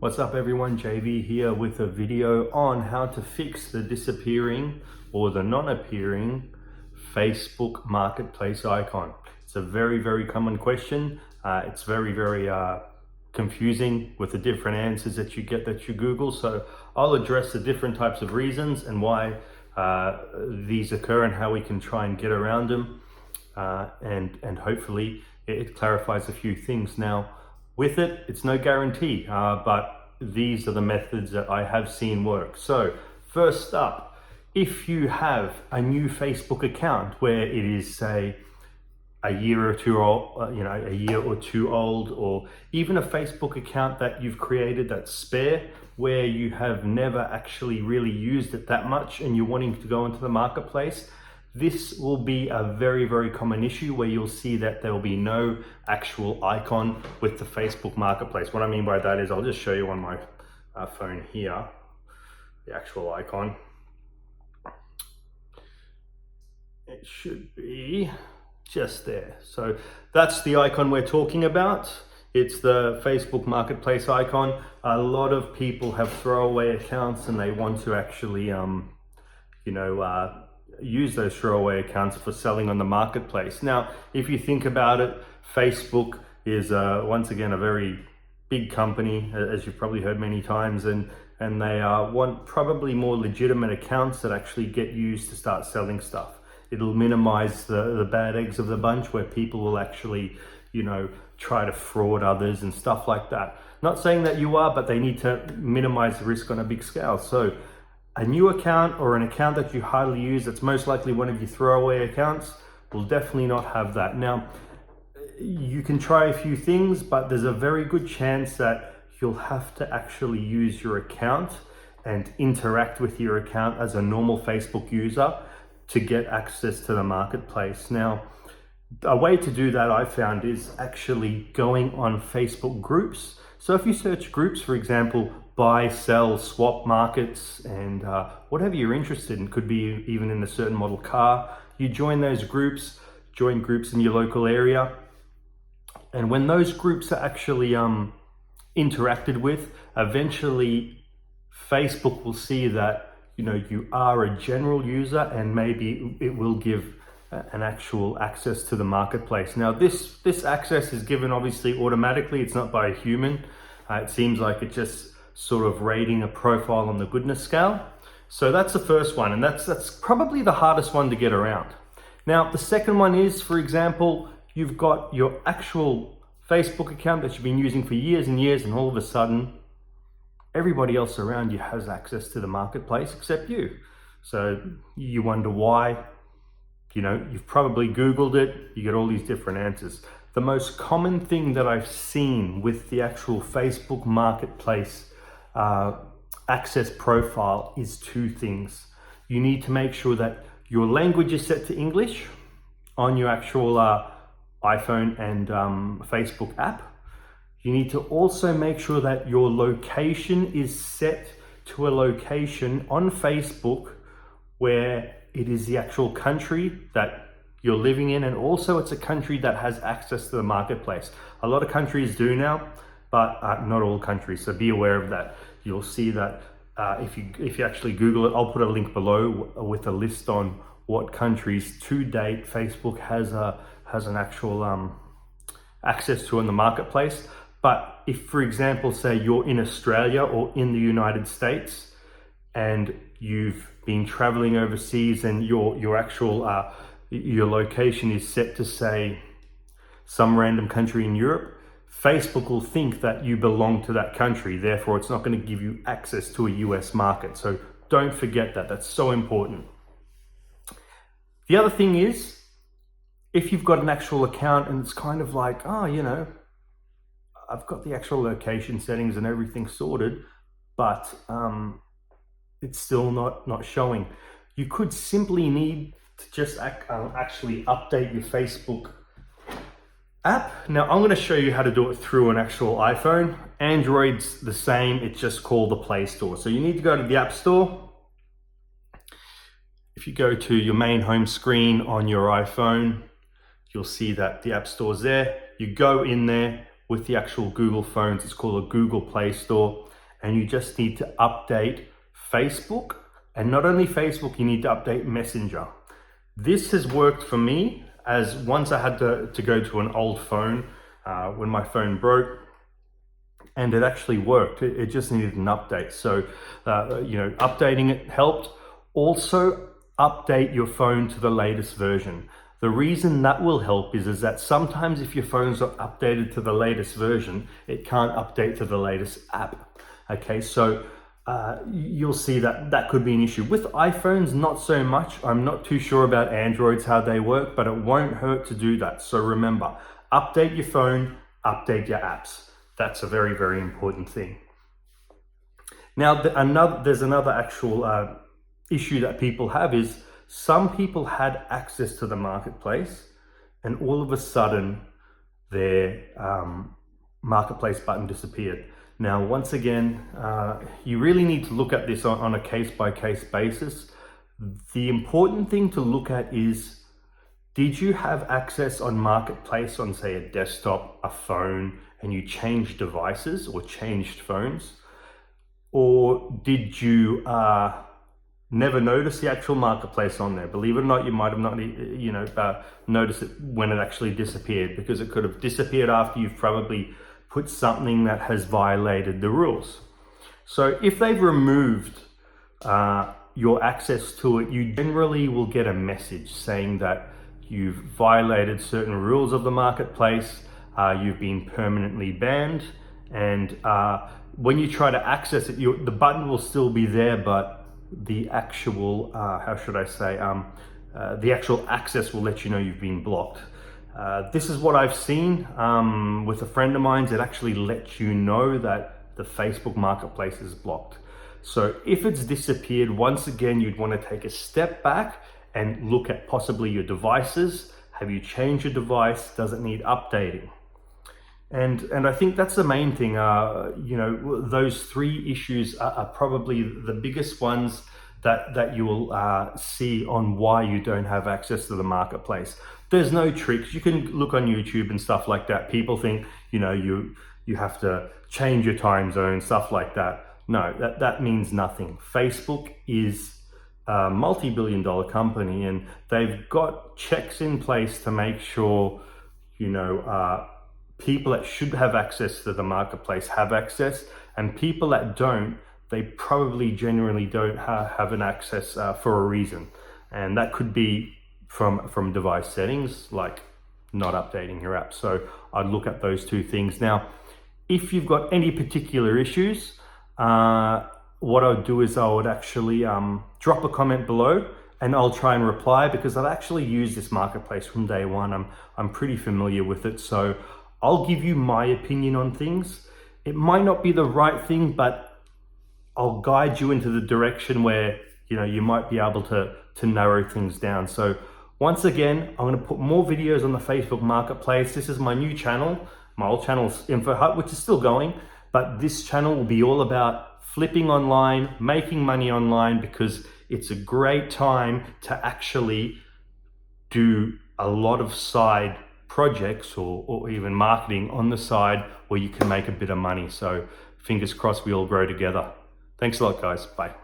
What's up everyone, JV here with a video on how to fix the disappearing or the non-appearing Facebook Marketplace icon. It's a very common question. It's very confusing with the different answers that you Google. So I'll address the different types of reasons and why these occur and how we can try and get around them. And hopefully it clarifies a few things. Now, with it, it's no guarantee, but these are the methods that I have seen work. So first up, if you have a new Facebook account where it is, say, a year or two old, or even a Facebook account that you've created that's spare, where you have never actually really used it that much and you're wanting to go into the marketplace, this will be a very common issue where you'll see that there will be no actual icon with the Facebook Marketplace. What I mean by that is, I'll just show you on my phone here, the actual icon. It should be just there. So that's the icon we're talking about. It's the Facebook Marketplace icon. A lot of people have throwaway accounts and they want to actually, use those throwaway accounts for selling on the marketplace. Now, if you think about it, Facebook is once again a very big company, as you've probably heard many times, and they want probably more legitimate accounts that actually get used to start selling stuff. It'll minimize the bad eggs of the bunch where people will actually, try to fraud others and stuff like that. Not saying that you are, but they need to minimize the risk on a big scale. So a new account or an account that you hardly use, that's most likely one of your throwaway accounts, will definitely not have that. Now, you can try a few things, but there's a very good chance that you'll have to actually use your account and interact with your account as a normal Facebook user to get access to the marketplace. Now, a way to do that I found is actually going on Facebook groups. So if you search groups, for example, buy, sell, swap markets, and whatever you're interested in, could be even in a certain model car, you join those groups, join groups in your local area. And when those groups are actually interacted with, eventually Facebook will see that you are a general user, and maybe it will give an actual access to the marketplace. Now this access is given obviously automatically, it's not by a human. It seems like it just sort of rating a profile on the goodness scale. So that's the first one, and that's probably the hardest one to get around. Now the second one is, for example, you've got your actual Facebook account that you've been using for years and years, and all of a sudden everybody else around you has access to the marketplace except you. So you wonder why. You've probably Googled it, you get all these different answers. The most common thing that I've seen with the actual Facebook Marketplace access profile is two things. You need to make sure that your language is set to English on your actual iPhone and Facebook app. You need to also make sure that your location is set to a location on Facebook where it is the actual country that you're living in, and also it's a country that has access to the marketplace. A lot of countries do now, but not all countries, so be aware of that. You'll see that if you actually Google it, I'll put a link below with a list on what countries to date Facebook has an actual access to in the marketplace. But if, for example, say you're in Australia or in the United States and you've been traveling overseas and your actual your location is set to, say, some random country in Europe, Facebook will think that you belong to that country. Therefore, it's not going to give you access to a US market. So don't forget that. That's so important. The other thing is, if you've got an actual account and it's kind of like, I've got the actual location settings and everything sorted, but it's still not showing. You could simply need to just actually update your Facebook app. Now I'm going to show you how to do it through an actual iPhone. Android's the same, it's just called the Play Store. So you need to go to the App Store. If you go to your main home screen on your iPhone, you'll see that the App Store's there. You go in there with the actual Google phones, it's called a Google Play Store. and you just need to update Facebook. And not only Facebook, you need to update Messenger. This has worked for me, as once I had to go to an old phone when my phone broke, and it actually worked. It just needed an update. So, updating it helped. Also, update your phone to the latest version. The reason that will help is that sometimes if your phone's not updated to the latest version, it can't update to the latest app. Okay, so you'll see that could be an issue. With iPhones, not so much. I'm not too sure about Androids, how they work, but it won't hurt to do that. So remember, update your phone, update your apps. That's a very, very important thing. Now, there's another actual issue that people have is some people had access to the marketplace and all of a sudden their marketplace button disappeared. Now, once again, you really need to look at this on a case-by-case basis. The important thing to look at is, did you have access on marketplace on, say, a desktop, a phone, and you changed devices or changed phones? Or did you never notice the actual marketplace on there? Believe it or not, you might have not noticed it when it actually disappeared, because it could have disappeared after you've probably put something that has violated the rules. So if they've removed your access to it, you generally will get a message saying that you've violated certain rules of the marketplace, you've been permanently banned, and when you try to access it, the button will still be there, but the actual, the actual access will let you know you've been blocked. This is what I've seen with a friend of mine. It actually lets you know that the Facebook Marketplace is blocked. So if it's disappeared, once again, you'd want to take a step back and look at possibly your devices. Have you changed your device? Does it need updating? And I think that's the main thing. Those three issues are probably the biggest ones that you will see on why you don't have access to the marketplace. There's no tricks. You can look on YouTube and stuff like that. People think, you have to change your time zone, stuff like that. No, that means nothing. Facebook is a multi-billion-dollar company, and they've got checks in place to make sure, people that should have access to the marketplace have access, and people that don't, they probably generally don't have an access for a reason. And that could be from device settings, like not updating your app. So I'd look at those two things. Now, if you've got any particular issues, what I would do is I would actually drop a comment below, and I'll try and reply, because I've actually used this marketplace from day one. I'm pretty familiar with it. So I'll give you my opinion on things. It might not be the right thing, but I'll guide you into the direction where, you might be able to narrow things down. So once again, I'm going to put more videos on the Facebook Marketplace. This is my new channel. My old channel's Info Hut, which is still going, but this channel will be all about flipping online, making money online, because it's a great time to actually do a lot of side projects or even marketing on the side where you can make a bit of money. So fingers crossed we all grow together. Thanks a lot, guys. Bye.